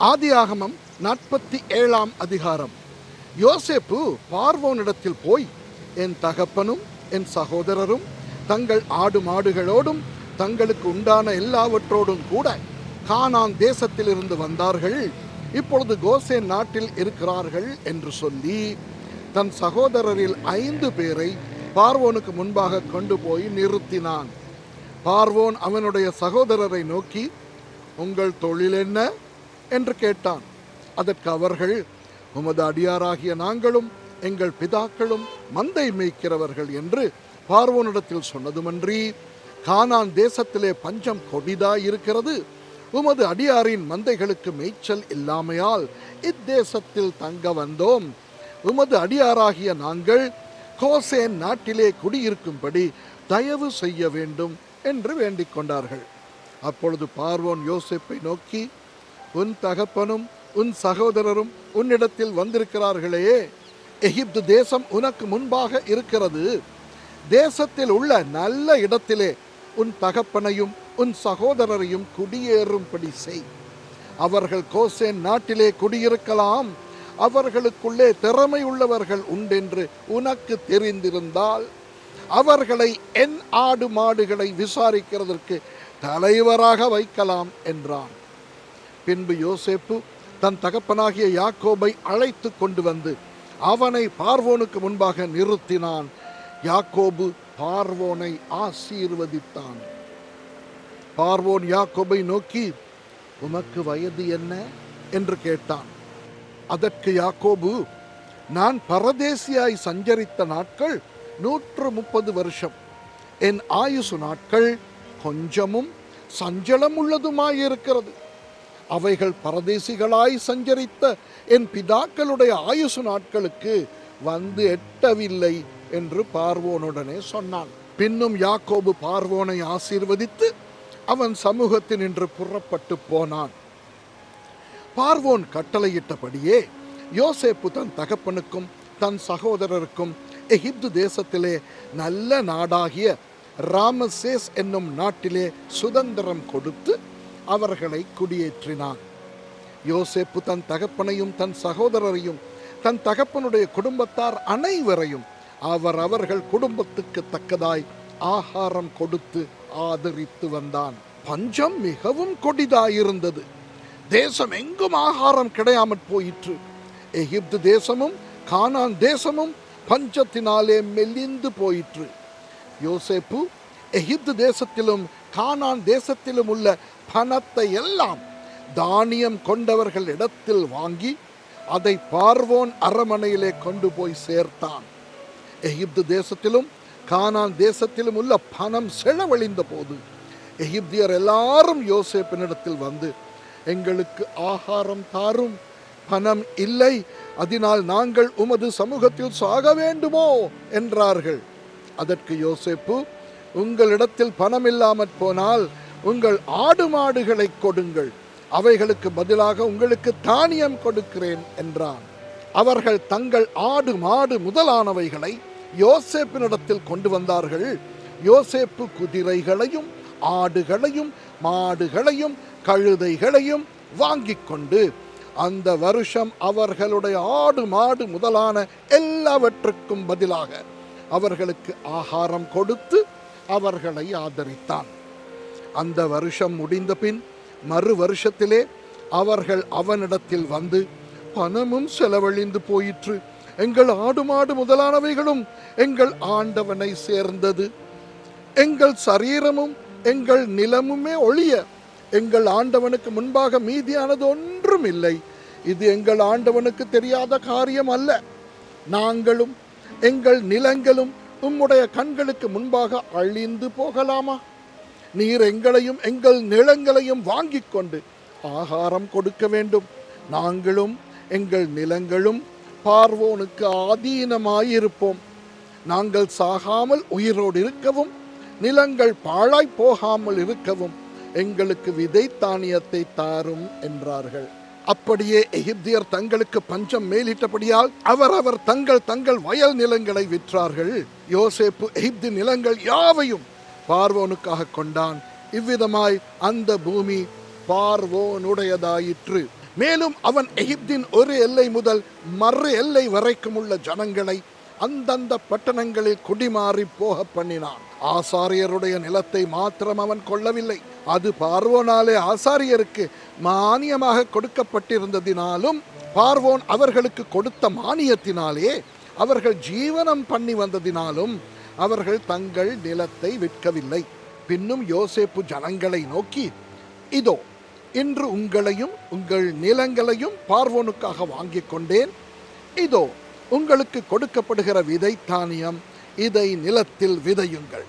ஆதியாகமம் 47 அதிகாரம். யோசேப்பு பார்வோனிடத்தில் போய், என் தகப்பனும் என் சகோதரரும் தங்கள் ஆடு மாடுகளோடும் தங்களுக்கு உண்டான எல்லாவற்றோடும் கூட கானான் தேசத்திலிருந்து வந்தார்கள், இப்பொழுது கோசேன் நாட்டில் இருக்கிறார்கள் என்று சொல்லி தன் சகோதரரில் 5 பேரை பார்வோனுக்கு முன்பாக கொண்டு போய் நிறுத்தினான். பார்வோன் அவனுடைய சகோதரரை நோக்கி, உங்கள் தொழில் என்ன என்று கேட்டான். அதற்கு அவர்கள், உமது அடியாராகிய நாங்களும் எங்கள் பிதாக்களும் மந்தை மேய்க்கிறவர்கள் என்று பார்வோனிடத்தில் சொன்னதுமன்றி, கானான் தேசத்திலே பஞ்சம் கொடிதாயிருக்கிறது, உமது அடியாரின் மந்தைகளுக்கு மேய்ச்சல் இல்லாமையால் இத்தேசத்தில் தங்க வந்தோம். உமது அடியாராகிய நாங்கள் கோசேன் நாட்டிலே குடியிருக்கும்படி தயவு செய்ய வேண்டும் என்று வேண்டிக் கொண்டார்கள். அப்பொழுது பார்வோன் யோசேப்பை நோக்கி, உன் தகப்பனும் உன் சகோதரரும் உன்னிடத்தில் வந்திருக்கிறார்களே, எகிப்து தேசம் உனக்கு முன்பாக இருக்கிறது. தேசத்தில் உள்ள நல்ல இடத்திலே உன் தகப்பனையும் உன் சகோதரரையும் குடியேறும்படி செய். அவர்கள் கோசேன் நாட்டிலே குடியிருக்கலாம். அவர்களுக்குள்ளே திறமை உள்ளவர்கள் உண்டென்று உனக்கு தெரிந்திருந்தால் அவர்களை என் ஆடு மாடுகளை விசாரிக்கிறதற்கு தலைவராக வைக்கலாம் என்றான். பின்பு யோசேப்பு தன் தகப்பனாகிய யாக்கோபை அழைத்து கொண்டு வந்து அவனை பார்வோனுக்கு முன்பாக நிறுத்தினான். யாக்கோபு பார்வோனை ஆசீர்வதித்தான். பார்வோன் யாக்கோபை நோக்கி, உமக்கு வயது என்ன என்று கேட்டான். அதற்கு யாக்கோபு, நான் பரதேசியாய் சஞ்சரித்த நாட்கள் 130 வருஷம். என் ஆயுசு நாட்கள் கொஞ்சமும் சஞ்சலம் உள்ளதுமாயிருக்கிறது. அவைகள் பரதேசிகளாய் சஞ்சரித்த என் பிதாக்களுடைய ஆயுசு நாட்களுக்கு வந்து எட்டவில்லை என்று பார்வோனுடனே சொன்னான். பின்னும் யாக்கோபு பார்வோனை ஆசீர்வதித்து அவன் சமூகத்தினின்று புறப்பட்டு போனான். பார்வோன் கட்டளையிட்டபடியே யோசேப்பு தன் தகப்பனுக்கும் தன் சகோதரருக்கும் எகிப்து தேசத்திலே நல்ல நாடாகிய ராமசேஸ் என்னும் நாட்டிலே சுதந்திரம் கொடுத்து அவர்களை குடியேற்றினான். யோசேப்பு தன் தகப்பனையும் தன் சகோதரரையும் தன் தகப்பனுடைய குடும்பத்தார் அனைவரையும் அவர்கள் குடும்பத்துக்கு தக்கதாய் ஆகாரம் கொடுத்து ஆதரித்து வந்தான். பஞ்சம் மிகவும் கொடிதாயிருந்தது. தேசம் எங்கும் ஆகாரம் கிடையாமற் போயிற்று. எகிப்து தேசமும் கானான் தேசமும் பஞ்சத்தினாலே மெலிந்து போயிற்று. யோசேப்பு எகிப்து தேசத்திலும் கானான் தேசத்திலும் உள்ள பணத்தை எல்லாம் தானியம் கொண்டவர்கள் இடத்தில் வாங்கி அதை பார்வோன் அரமனையிலே கொண்டு போய் சேர்த்தான். எகிப்து தேசத்திலும் கானான் தேசத்திலும் உள்ள பணம் செலவழிந்த போது எகிப்தியர் எல்லாரும் யோசேப்பினிடத்தில் வந்து, எங்களுக்கு ஆகாரம் தாரும், பணம் இல்லை, அதனால் நாங்கள் உமது சமூகத்தில் சாக வேண்டுமோ என்றார்கள். அதற்கு யோசேப்பு, உங்களிடத்தில் பணம் இல்லாமற் போனால் உங்கள் ஆடு மாடுகளை கொடுங்கள், அவைகளுக்கு பதிலாக உங்களுக்கு தானியம் கொடுக்கிறேன் என்றான். அவர்கள் தங்கள் ஆடு மாடு முதலானவைகளை யோசேப்பினிடத்தில் கொண்டு வந்தார்கள். யோசேப்பு குதிரைகளையும் ஆடுகளையும் மாடுகளையும் கழுதைகளையும் வாங்கி கொண்டு அந்த வருஷம் அவர்களுடைய ஆடு மாடு முதலான எல்லாவற்றுக்கும் பதிலாக அவர்களுக்கு ஆகாரம் கொடுத்து அவர்களை ஆதரித்தான். அந்த வருஷம் முடிந்த பின் மறு வருஷத்திலே அவர்கள் அவனிடத்தில் வந்து, பணமும் செலவழிந்து போயிற்று, எங்கள் ஆடு மாடு முதலானவைகளும் எங்கள் ஆண்டவனை சேர்ந்தது, எங்கள் சரீரமும் எங்கள் நிலமுமே ஒழிய எங்கள் ஆண்டவனுக்கு முன்பாக மீதியானது ஒன்றும் இல்லை. இது எங்கள் ஆண்டவனுக்கு தெரியாத காரியம் அல்ல. நாங்களும் எங்கள் நிலங்களும் உம்முடைய கண்களுக்கு முன்பாக அழிந்து போகலாமா? நீர் எங்களையும் எங்கள் நிலங்களையும் வாங்கி கொண்டு ஆகாரம் கொடுக்க வேண்டும். நாங்களும் எங்கள் நிலங்களும் பார்வோனுக்கு ஆதீனமாயிருப்போம். நாங்கள் சாகாமல் உயிரோடு இருக்கவும் நிலங்கள் பாழாய் போகாமல் இருக்கவும் எங்களுக்கு விதை தானியத்தை தாரும் என்றார்கள். அப்படியே எகிப்தியர் தங்களுக்கு பஞ்சம் மேலிட்டபடியால் அவர் தங்கள் தங்கள் வயல் நிலங்களை விற்றார்கள். யோசேப்பு எகிப்து நிலங்கள் யாவையும் பார்வோனுக்காக கொண்டான். இவ்விதமாய் அந்த பூமி பார்வோனுடையதாயிற்று. மேலும் அவன் எகிப்தின் ஒரு எல்லை முதல் மறு எல்லை வரைக்கும் உள்ள ஜனங்களை அந்தந்த பட்டணங்களில் குடிமாறி போக பண்ணினான். ஆசாரியருடைய நிலத்தை மாத்திரம் அவன் கொள்ளவில்லை. அது பார்வோனாலே ஆசாரியருக்கு மானியமாக கொடுக்கப்பட்டிருந்ததினாலும் பார்வோன் அவர்களுக்கு கொடுத்த மானியத்தினாலே அவர்கள் ஜீவனம் பண்ணி வந்ததினாலும் அவர்கள் தங்கள் நிலத்தை விற்கவில்லை. பின்னும் யோசேப்பு ஜனங்களை நோக்கி, இதோ இன்று உங்களையும் உங்கள் நிலங்களையும் பார்வோனுக்காக வாங்கிக் கொண்டேன். இதோ உங்களுக்கு கொடுக்கப்படுகிற விதை தானியம், இதை நிலத்தில் விதையுங்கள்.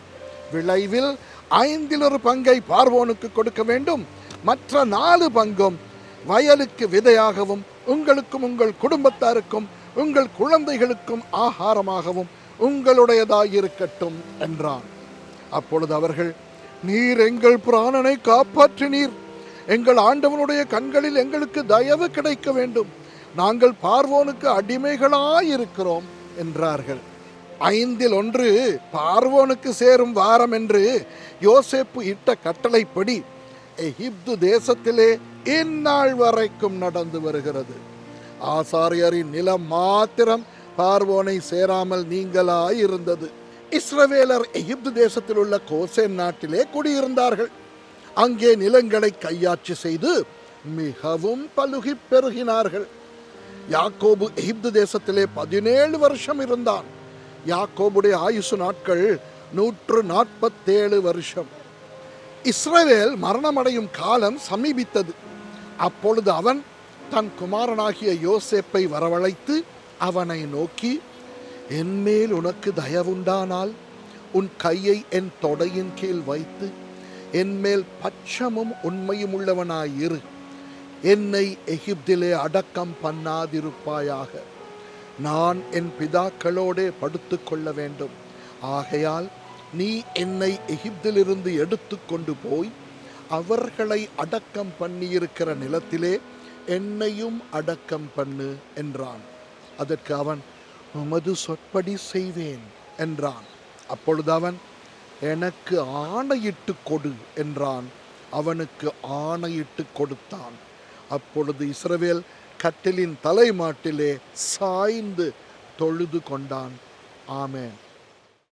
விளைவில் 1/5 பங்கை பார்வோனுக்கு கொடுக்க வேண்டும். மற்ற 4 பங்கும் வயலுக்கு விதையாகவும் உங்களுக்கும் உங்கள் குடும்பத்தாருக்கும் உங்கள் குழந்தைகளுக்கும் ஆகாரமாகவும் உங்களுடையதாயிருக்கட்டும் என்றான். அப்பொழுது அவர்கள், நீர் எங்கள் பிராணனை காப்பாற்றினீர், எங்கள் ஆண்டவனுடைய கண்களில் எங்களுக்கு தயவு கிடைக்க வேண்டும், நாங்கள் பார்வோனுக்கு அடிமைகளாயிருக்கிறோம் என்றார்கள். 1/5 பார்வோனுக்கு சேரும் வாரம் என்று யோசேப்பு இட்ட கட்டளைப்படி எகிப்து தேசத்திலே இந்நாள் வரைக்கும் நடந்து வருகிறது. ஆசாரியரின் நிலம் மாத்திரம் பார்வோனை சேராமல் நீங்களாயிருந்தது. இஸ்ரவேலர் எகிப்து தேசத்தில் உள்ள கோசேன் நாட்டிலே குடியிருந்தார்கள். அங்கே நிலங்களை கையாட்சி செய்து மிகவும் பலுகி பெருகினார்கள். யாக்கோபு எகிப்து தேசத்திலே 17 வருஷம் இருந்தான். யாக்கோபுடைய ஆயுசு நாட்கள் 147 வருஷம். இஸ்ரவேல் மரணமடையும் காலம் சமீபித்தது. அப்பொழுது அவன் தன் குமாரனாகிய யோசேப்பை வரவழைத்து அவனை நோக்கி, என்மேல் உனக்கு தயவுண்டானால் உன் கையை என் தொடையின் கீழ் வைத்து என்மேல் பட்சமும் உண்மையும் உள்ளவனாயிரு, என்னை எகிப்திலே அடக்கம் பண்ணாதிருப்பாயாக. நான் என் பிதாக்களோடே படுத்து கொள்ள வேண்டும். ஆகையால் நீ என்னை எகிப்திலிருந்து எடுத்து கொண்டு போய் அவர்களை அடக்கம் பண்ணியிருக்கிற நிலத்திலே என்னையும் அடக்கம் பண்ணு என்றான். அதற்கு அவன், உமது சொற்படி செய்வேன் என்றான். அப்பொழுது அவன், எனக்கு ஆணையிட்டு கொடு என்றான். அவனுக்கு ஆணையிட்டு கொடுத்தான். அப்பொழுது இஸ்ரவேல் கட்டிலின் தலைமாட்டிலே சாய்ந்து தொழுது கொண்டான். ஆமென்.